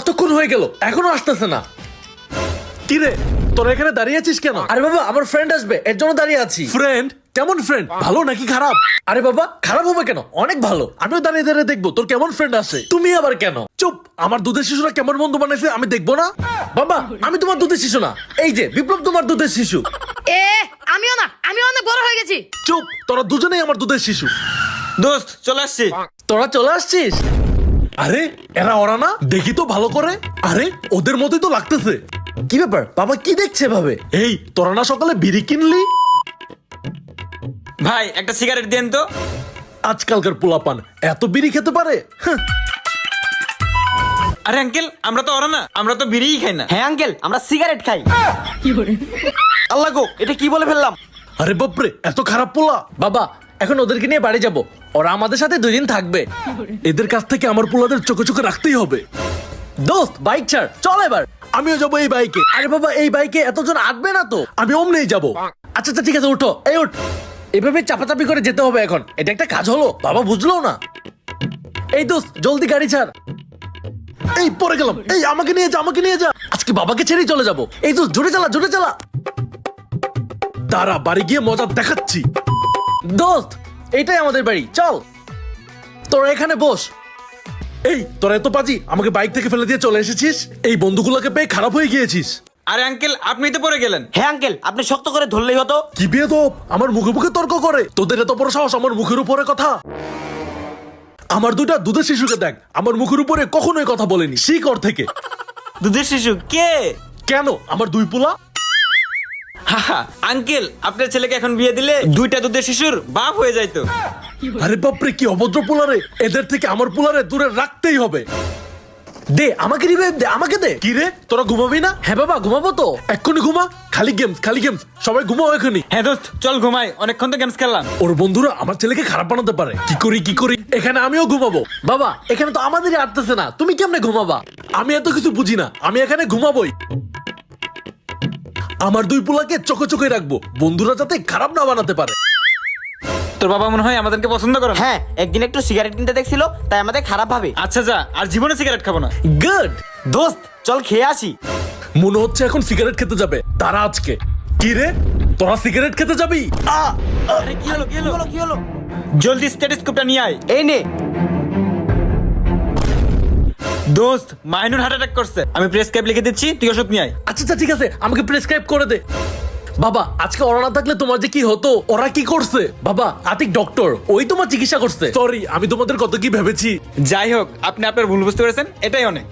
কতক্ষণ হয়ে গেল এখনো আসতেছে না। কি রে তোরা এখানে দাঁড়িয়ে আছিস কেন? আরে বাবা আমার ফ্রেন্ড আসবে এর জন্য দাঁড়িয়ে আছি। ফ্রেন্ড? কেমন ফ্রেন্ড? ভালো নাকি খারাপ? আরে বাবা খারাপ হবে কেন, অনেক ভালো। আমিও দাঁড়িয়ে দাঁড়িয়ে দেখবো তোর কেমন ফ্রেন্ড আসে। তুমি আবার কেন? চুপ, আমার দুধের শিশুরা কেমন বন্ধু বানাইছে আমি দেখবো না? বাবা আমি তোমার দুধের শিশু না, এই যে বিপ্লব তোমার দুধের শিশু। এ আমিও না, আমি অনেক বড় হয়ে গেছি। চুপ, তোরা দুজনেই আমার দুধের শিশু। দোস্ত চলে আসছি। তোরা চলে আসছিস? আরে এরা ওরা না, দেখি তো ভালো করে। আরে ওদের মতোই তো লাগতেছে। কি ব্যাপার বাবা, কি দেখছে ভাবে? এই তোরা না সকালে বিড়ি কিনলি? ভাই একটা সিগারেট দেন তো। আজকালকার পোলাপান এত বিড়ি খেতে পারে? হ্যাঁ। আরে আঙ্কেল আমরা তো ওরা না, আমরা তো বিড়িই খাই না। হ্যাঁ আঙ্কেল, আমরা সিগারেট খাই। আল্লাহ গো, এটা কি বলে ফেললাম? আরে বাপরে, এত খারাপ পোলা। বাবা এখন ওদেরকে নিয়ে বাড়ি যাব, ওরা আমাদের সাথে 2 দিন থাকবে। এদের কাছ থেকে আমার পোলাদের চোখে চোখে রাখতেই হবে। দোস্ত বাইক ছাড়, চল এবার। আমিও যাবো এই বাইকে। আরে বাবা এই বাইকে এতজন আটবে না তো। আমি অমনেই যাবো। আচ্ছা আচ্ছা ঠিক আছে, উঠো, এই উঠ। এভাবে চাপাচাপি করে যেতে হবে এখন, এটা একটা কাজ হলো? বাবা বুঝলো না। এই দোস্ত জলদি গাড়ি ছাড়। এই পরে গেলাম, এই আমাকে নিয়ে যা, আমাকে নিয়ে যা। আজকে বাবাকে ছেড়েই চলে যাব। এই দোস্ত জোরে চালা, জোরে চালা। তারা বাড়ি গিয়ে মজা দেখাচ্ছি। দোস্ত এইটাই আমাদের বাড়ি, চল। তোরা এখানে বস। এই তোরা এত পাজি, আমাকে বাইক থেকে ফেলে দিয়ে চলে এসেছিস। এই বন্ধুগুলোকে পেয়ে খারাপ হয়ে গিয়েছিস। আরে আঙ্কেল আপনি তো পড়ে গেলেন। হ্যাঁ আঙ্কেল, আপনি শক্ত করে ধরলেই হতো। কি বেয়াদব, আমার মুখে মুখে তর্ক করে। তোদের এত বড় সাহস আমার মুখের উপরে কথা। আমার দুইটা দুধের শিশুকে দেখ, আমার মুখের উপরে কখনোই কথা বলেনি। শিখ ওর থেকে। দুধের শিশু কে? কেন আমার দুই পোলা? হাহা, আঙ্কেল আপনার ছেলেকে এখন বিয়ে দিলে 2টা দুধের শিশুর বাপ হয়ে যাইতো। আরে বাপরে, কি অভদ্র পোলারে। এদের থেকে আমার পোলারে দূরে রাখতেই হবে। দে আমাকে রিভাইভ দে, আমাকে দে। কি রে তোরা ঘুমাবি না? হ্যাঁ বাবা ঘুমাবো তো। এক্ষুনি ঘুমা। খালি গেমস, খালি গেমস। সবাই ঘুমাও এখনই। হ্যাঁ দোস্ত চল ঘুমাই, অনেকক্ষণ তো গেমস খেললাম। ওর বন্ধুরা আমার ছেলেকে খারাপ বানাতে পারে। কি করি কি করি, এখানে আমিও ঘুমাবো। বাবা এখানে তো আমাদেরই আটতেছে না, তুমি কেমনে ঘুমাবা? আমি এত কিছু বুঝি না, আমি এখানে ঘুমাবোই। আমার দুই পোলাকে চোখে চোখে রাখবো, বন্ধুরা যাতে খারাপ না বানাতে পারে। তোর বাবা মনে হয় আমাদেরকে পছন্দ করে না। হ্যাঁ, একদিন একটু সিগারেট কিনতে দেখছিল, তাই আমাদের খারাপ ভাবে। আচ্ছা যা, আর জীবনে সিগারেট খাবো না। গুড। দোস্ত চল খেয়ে আসি। মনে হচ্ছে এখন সিগারেট খেতে যাবে তারা আজকে। কি রে তোরা সিগারেট খেতে যাবি? আরে কি হলো, কি হলো? কি হলো? জলদি স্টেথোস্কোপটা নিয়ে আয়। এই নে। দোস্ত মাইনুর হার্ট অ্যাটাক করছে, আমি প্রেসক্রাইব লিখে দিচ্ছি, তুই ওষুধ নিয়ে আয়। আচ্ছা আচ্ছা ঠিক আছে, আমাকে প্রেসক্রাইব করে দে। বাবা আজকে ওরা না থাকলে তোমার যে কি হতো। ওরা কি করছে? বাবা আতিক ডক্টর, ওই তোমার চিকিৎসা করছে। সরি, আমি তোমাদের কত কি ভেবেছি। যাই হোক, আপনি আপনার ভুল বুঝতে পেরেছেন, এটাই অনেক।